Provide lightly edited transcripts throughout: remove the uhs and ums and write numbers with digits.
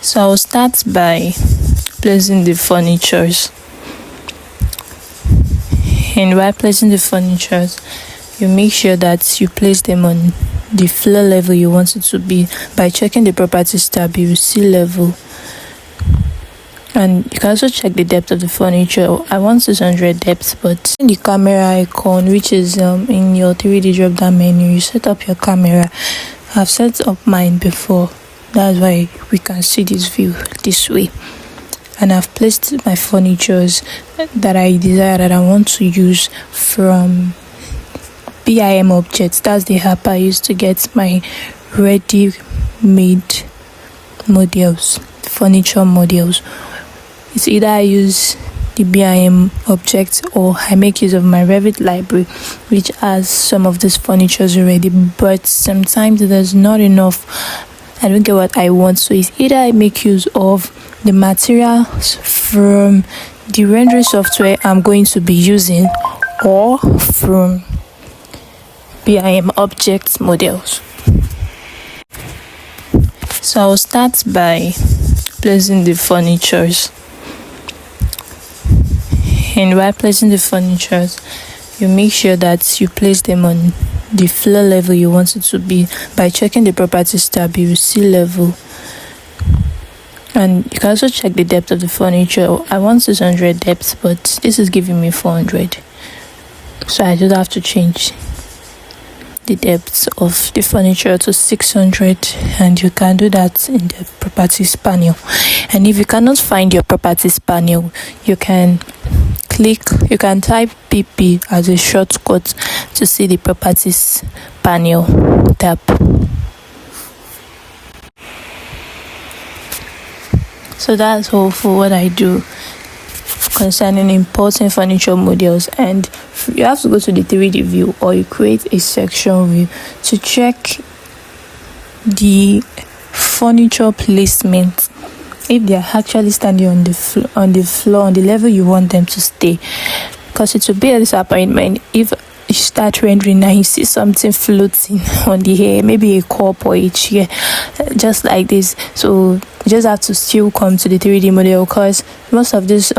So I'll start by placing the furnitures. And while placing the furnitures, you make sure that you place them on the floor level you want it to be. By checking the properties tab, you will see level. And you can also check the depth of the furniture. I want 600 depth, but in the camera icon, which is in your 3D drop down menu, you set up your camera. I've set up mine before. That's why we can see this view this way. And I've placed my furnitures that I desire, that I want to use from BIM Objects. That's the app I use to get my ready-made models, furniture models. It's either I use the BIM Objects or I make use of my Revit library, which has some of these furnitures already, but sometimes there's not enough. I don't get what I want, so it's either I make use of the materials from the rendering software I'm going to be using or from BIM Objects models. So I'll start by placing the furnitures. And while placing the furnitures, you make sure that you place them on the floor level you want it to be. By checking the properties tab, you will see level. And you can also check the depth of the furniture. I want 600 depth, but this is giving me 400. So I just have to change the depth of the furniture to 600, and you can do that in the properties panel. And if you cannot find your properties panel, you can type PP as a shortcut to see the properties panel tab. So that's all for what I do concerning importing furniture models. And you have to go to the 3D view, or you create a section view to check the furniture placement, if they are actually standing on the floor on the level you want them to stay. Because it will be a disappointment if you start rendering and you see something floating on the air, maybe a cup or a chair, just like this. So you just have to still come to the 3D model, because most of this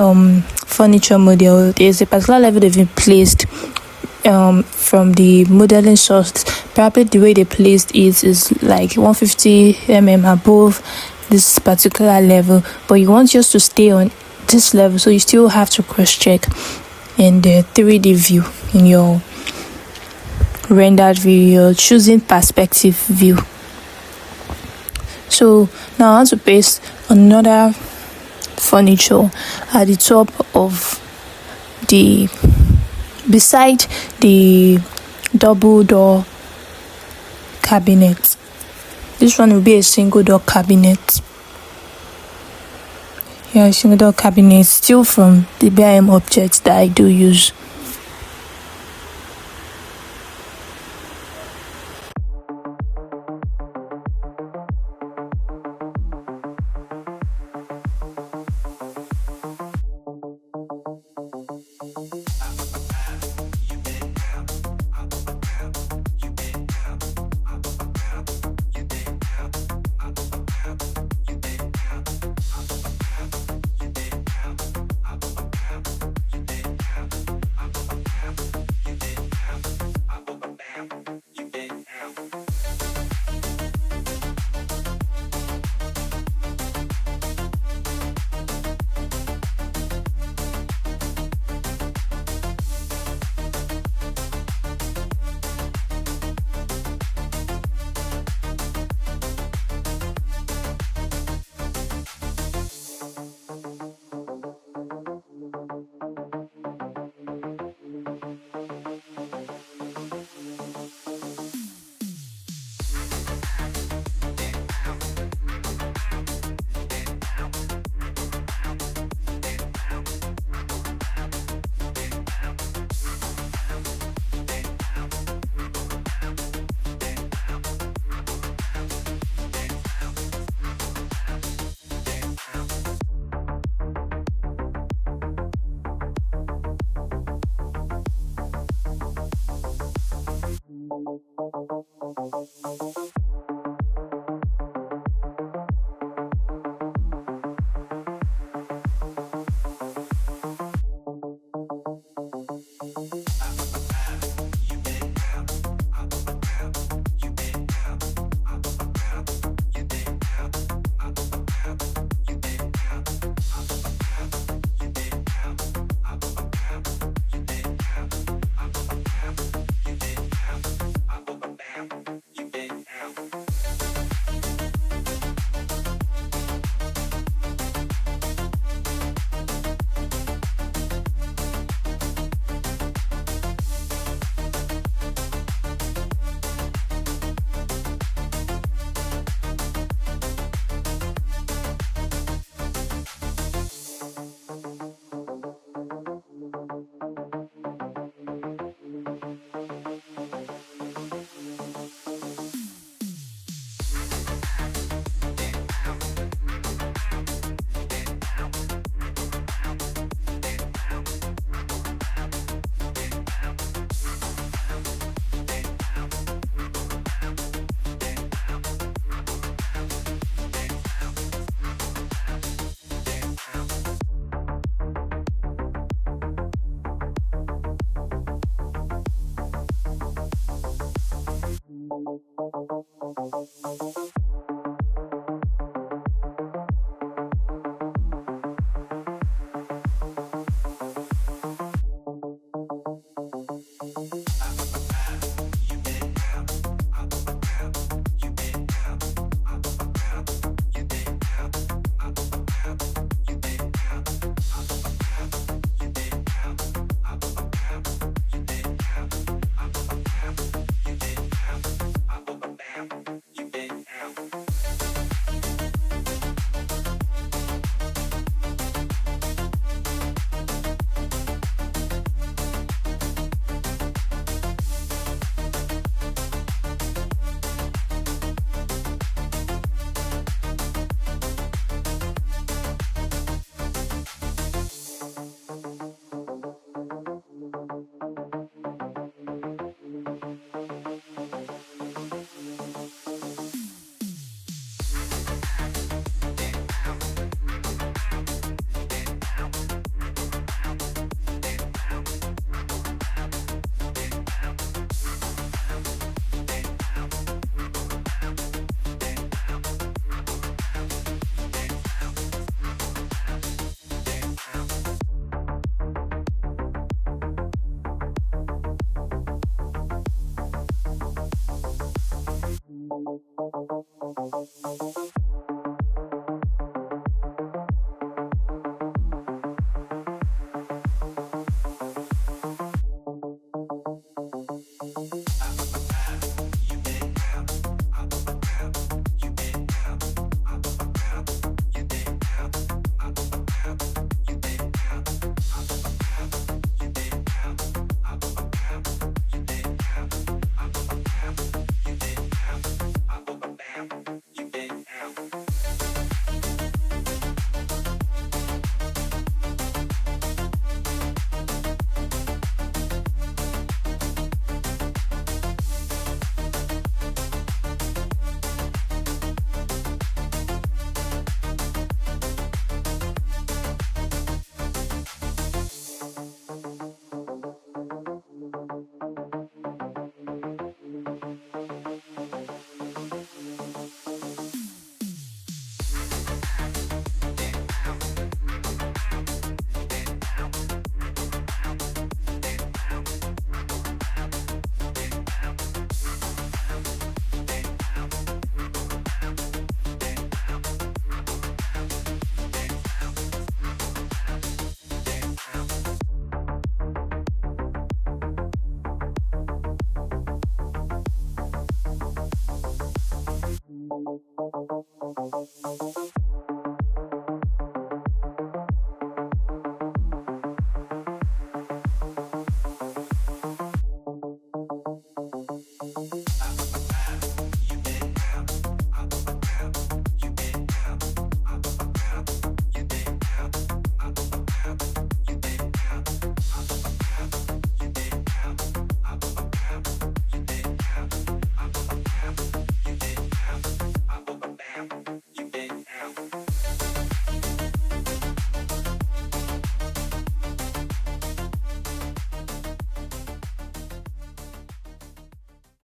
furniture model, there's a particular level they've been placed from the modeling source. Probably the way they placed it is like 150 mm above this particular level, but you want yours to stay on this level, so you still have to cross-check in the 3D view. In your rendered view, you're choosing perspective view. So now I want to place another furniture at the top of beside the double door cabinet. This one will be a single door cabinet. Yeah, a single door cabinet, still from the BIM Objects that I do use.